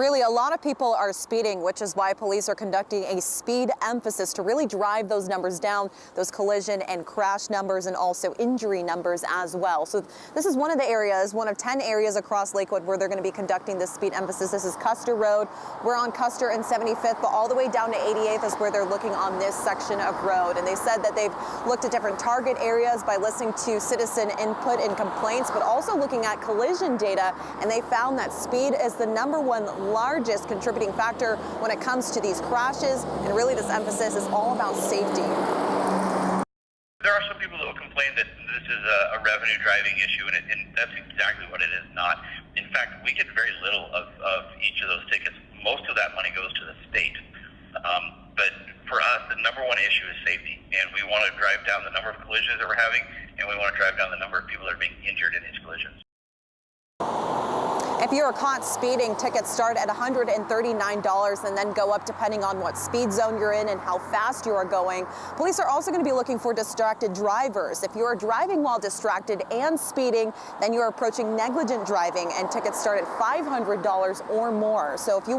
Really, a lot of people are speeding, which is why police are conducting a speed emphasis to really drive those numbers down, those collision and crash numbers, and also injury numbers as well. So this is one of the areas, one of 10 areas across Lakewood where they're going to be conducting this speed emphasis. This is Custer Road. We're on Custer and 75th, but all the way down to 88th is where they're looking on this section of road. And they said that they've looked at different target areas by listening to citizen input and complaints, but also looking at collision data. And they found that speed is the #1 largest contributing factor when it comes to these crashes, and really this emphasis is all about safety. There are some people that will complain that this is a revenue driving issue, and that's exactly what it is not. In fact, we get very little of each of those tickets. Most of that money goes to the state. But for us, the #1 issue is safety, and we want to drive down the number of collisions that we're having, and we want to drive down the number of people that are being injured in these collisions. If you are caught speeding, tickets start at $139 and then go up depending on what speed zone you're in and how fast you are going. Police are also going to be looking for distracted drivers. If you are driving while distracted and speeding, then you are approaching negligent driving, and tickets start at $500 or more. So if you want